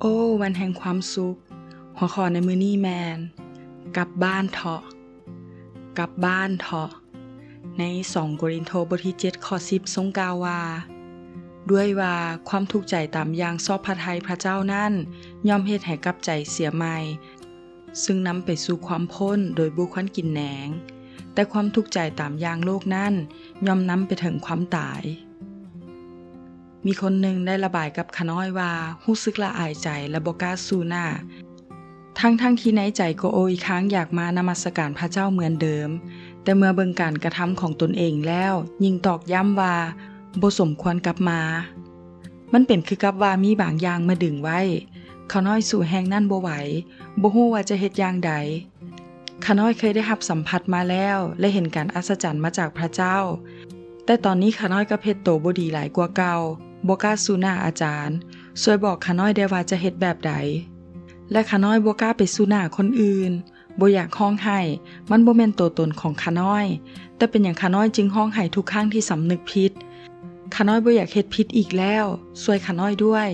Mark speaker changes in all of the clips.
Speaker 1: อ้วันแห่งความสุขหัวข้อในมื้อนี้แมนกลับบ้านเถาะกลับบ้านเถาะใน2โครินโธบทที่7ข้อ10ทรงกล่าวว่าด้วยว่าความทุกข์ใจตามอย่างชอบพระทัยพระเจ้านั้นย่อมเฮ็ดให้กลับใจเสียใหม่ซึ่งนำไปสู่ความพ้นโดยบุคคลกินแหนงแต่ความทุกข์ใจตามอย่างโลกนั้นย่อมนำไปถึงความตายมีคนหนึ่งได้ระบายกับขาน้อยว่ารู้สึกละอายใจและบ่กล้าสู้หน้าทั้งที่ในใจก็โอยค้างอยากมานมัสการพระเจ้าเหมือนเดิมแต่เมื่อเบิ่งการกระทำของตนเองแล้วยิ่งตอกย้ำว่าบ่สมควรกลับมามันเป็นคือกับว่ามีบางอย่างมาดึงไว้ขาน้อยสู่แห่งนั้นบ่ไหวบ่ฮู้ว่าจะเฮ็ดอย่างใดขาน้อยเคยได้รับสัมผัสมาแล้วและเห็นการอัศจรรย์มาจากพระเจ้าแต่ตอนนี้ขาน้อยกับเฮ็ดโตบ่ดีหลายกว่าเก่าบ่กล้าสู้หน้าอาจารย์ช่วยบอกขาน้อยได้ว่าจะเฮ็ดแบบใดและขาน้อยบ่กล้าไปสู้หน้าคนอื่นบ่อยากร้องไห้มันบ่แม่นตัวตนของขาน้อยแต่เป็นหยังขาน้อยจึงร้องไห้ทุกครั้งที่สำนึกผิดขาน้อยบ่อยากเฮ็ดผิดอีกแล้วช่วยขาน้อยด้วย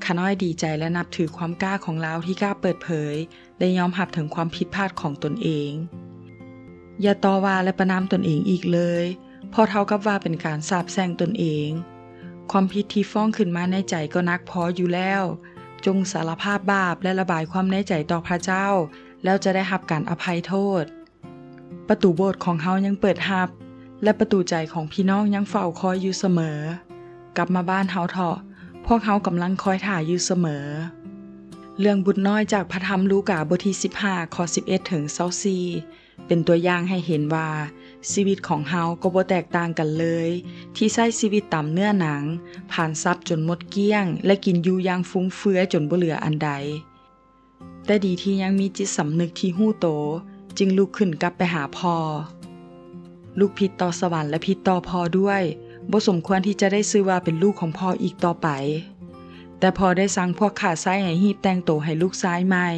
Speaker 1: ขาน้อยดีใจและนับถือความกล้าของเราที่กล้าเปิดเผยและยอมรับถึงความผิดพลาดของตนเองอย่าต่อว่าและประณามตนเองอีกเลยเพราะเท่ากับว่าเป็นการสาปแช่งตนเองความผิดที่ฟ้องขึ้นมาในใจก็นักพออยู่แล้วจงสารภาพบาปและระบายความในใจต่อพระเจ้าแล้วจะได้รับการอภัยโทษประตูโบสถ์ของเฮายังเปิดรับและประตูใจของพี่น้องยังเฝ้าคอยอยู่เสมอกลับมาบ้านเฮาเถาะพวกเฮากำลังคอยถ่ายอยู่เสมอเรื่องบุตรน้อยจากพระธรรมลูกาบทที่15ข้อ11ถึง24เป็นตัวอย่างให้เห็นว่าชีวิตของเฮาก็บ่แตกต่างกันเลยที่ใช้ชีวิตตามเนื้อหนังผ่านทรัพย์จนหมดเกลี้ยงและกินอยู่อย่างฟุ้งเฟือยจนบ่เหลืออันใดแต่ดีที่ยังมีจิตสำนึกที่ฮู้โตจึงลุกขึ้นกลับไปหาพ่อลูกผิดต่อสวรรค์และผิดต่อพ่อด้วยบ่สมควรที่จะได้ชื่อว่าเป็นลูกของพ่ออีกต่อไปแต่พอได้สั่งพวกข้าไส้ให้ฮีบแต่งโตให้ลูกชายใหม่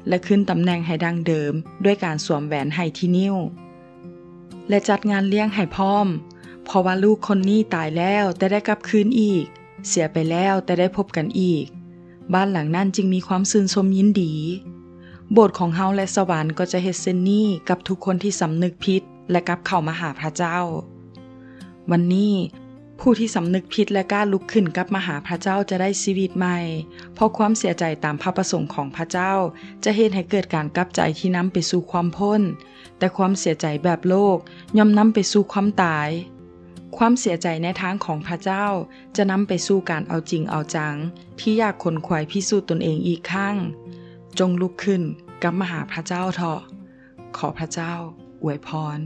Speaker 1: และขึ้นตำแหน่งให้ดังเดิมด้วยการสวมแหวนให้ที่นิ้วและจัดงานเลี้ยงให้พร้อมเพราะว่าลูกคนนี้ตายแล้วแต่ได้กลับคืนอีกเสียไปแล้วแต่ได้พบกันอีกบ้านหลังนั้นจึงมีความชื่นชมยินดีโบสถ์ของเฮาและสวรรค์ก็จะเฮ็ดเช่นนี้กับทุกคนที่สำนึกผิดและกลับเข้ามาหาพระเจ้าวันนี้ผู้ที่สำนึกผิดและกล้าลุกขึ้นกลับมาหาพระเจ้าจะได้ชีวิตใหม่เพราะความเสียใจตามพระประสงค์ของพระเจ้าจะเฮ็ดให้เกิดการกลับใจที่นำไปสู่ความพ้นแต่ความเสียใจแบบโลกย่อมนำไปสู่ความตายความเสียใจในทางของพระเจ้าจะนำไปสู่การเอาจริงเอาจังที่อยากขนขวายพิสูจน์ตนเองอีกครั้งจงลุกขึ้นกลับมาหาพระเจ้าเถาะขอพระเจ้าอวยพร